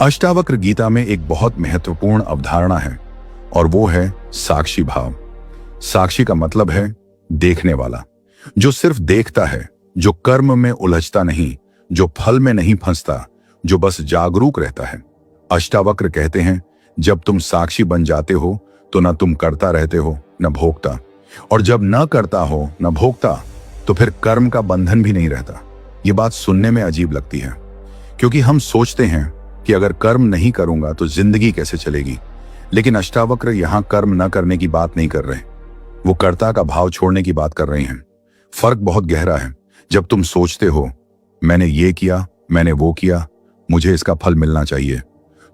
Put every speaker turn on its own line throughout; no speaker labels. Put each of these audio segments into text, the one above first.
अष्टावक्र गीता में एक बहुत महत्वपूर्ण अवधारणा है और वो है साक्षी भाव। साक्षी का मतलब है देखने वाला, जो सिर्फ देखता है, जो कर्म में उलझता नहीं, जो फल में नहीं फंसता, जो बस जागरूक रहता है। अष्टावक्र कहते हैं, जब तुम साक्षी बन जाते हो तो न तुम करता रहते हो न भोगता, और जब न करता हो न भोगता तो फिर कर्म का बंधन भी नहीं रहता। ये बात सुनने में अजीब लगती है, क्योंकि हम सोचते हैं कि अगर कर्म नहीं करूंगा तो जिंदगी कैसे चलेगी। लेकिन अष्टावक्र यहां कर्म न करने की बात नहीं कर रहे, वो कर्ता का भाव छोड़ने की बात कर रहे हैं। फर्क बहुत गहरा है। जब तुम सोचते हो मैंने ये किया, मैंने वो किया, मुझे इसका फल मिलना चाहिए,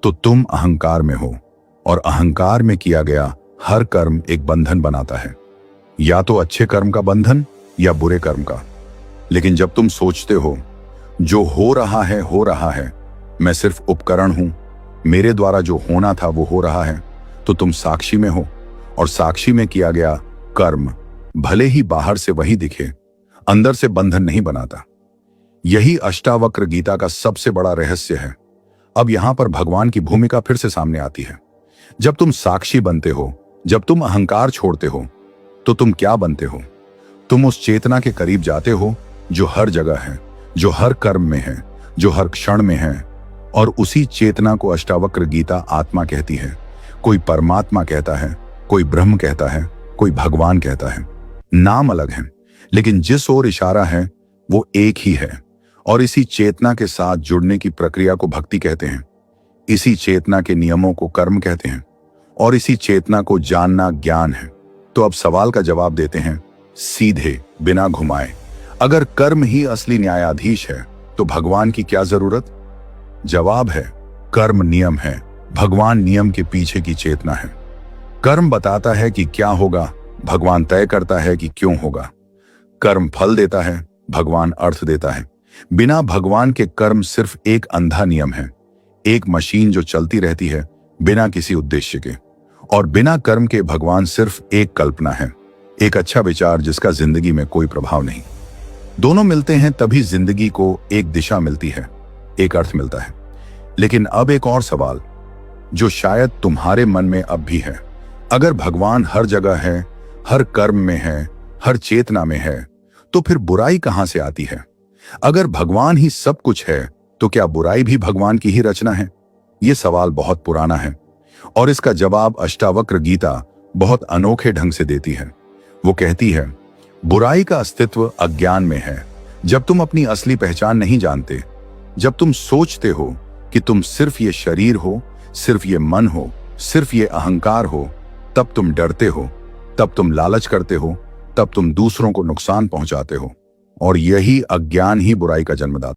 तो तुम अहंकार में हो, और अहंकार में किया गया हर कर्म एक बंधन बनाता है, या तो अच्छे कर्म का बंधन या बुरे कर्म का। लेकिन जब तुम सोचते हो जो हो रहा है, मैं सिर्फ उपकरण हूं, मेरे द्वारा जो होना था वो हो रहा है, तो तुम साक्षी में हो, और साक्षी में किया गया कर्म भले ही बाहर से वही दिखे, अंदर से बंधन नहीं बनाता। यही अष्टावक्र गीता का सबसे बड़ा रहस्य है। अब यहां पर भगवान की भूमिका फिर से सामने आती है। जब तुम साक्षी बनते हो, जब तुम अहंकार छोड़ते हो, तो तुम क्या बनते हो? तुम उस चेतना के करीब जाते हो जो हर जगह है, जो हर कर्म में है, जो हर क्षण में है। और उसी चेतना को अष्टावक्र गीता आत्मा कहती है। कोई परमात्मा कहता है, कोई ब्रह्म कहता है, कोई भगवान कहता है। नाम अलग है, लेकिन जिस ओर इशारा है वो एक ही है। और इसी चेतना के साथ जुड़ने की प्रक्रिया को भक्ति कहते हैं। इसी चेतना के नियमों को कर्म कहते हैं, और इसी चेतना को जानना ज्ञान है। तो अब सवाल का जवाब देते हैं सीधे, बिना घुमाए। अगर कर्म ही असली न्यायाधीश है तो भगवान की क्या जरूरत? जवाब है कर्म नियम है, भगवान नियम के पीछे की चेतना है। कर्म बताता है कि क्या होगा, भगवान तय करता है कि क्यों होगा। कर्म फल देता है, भगवान अर्थ देता है। बिना भगवान के कर्म सिर्फ एक अंधा नियम है, एक मशीन जो चलती रहती है बिना किसी उद्देश्य के। और बिना कर्म के भगवान सिर्फ एक कल्पना है, एक अच्छा विचार जिसका जिंदगी में कोई प्रभाव नहीं। दोनों मिलते हैं तभी जिंदगी को एक दिशा मिलती है, एक अर्थ मिलता है। लेकिन अब एक और सवाल जो शायद तुम्हारे मन में अब भी है, अगर भगवान हर जगह है, हर कर्म में है, हर चेतना में है, तो फिर बुराई कहां से आती है? अगर भगवान ही सब कुछ है तो क्या बुराई भी भगवान की ही रचना है? यह सवाल बहुत पुराना है, और इसका जवाब अष्टावक्र गीता बहुत अनोखे ढंग से देती है। वो कहती है, बुराई का अस्तित्व अज्ञान में है। जब तुम अपनी असली पहचान नहीं जानते, जब तुम सोचते हो कि तुम सिर्फ ये शरीर हो, सिर्फ ये मन हो, सिर्फ ये अहंकार हो, तब तुम डरते हो, तब तुम लालच करते हो, तब तुम दूसरों को नुकसान पहुंचाते हो। और यही अज्ञान ही बुराई का जन्मदाता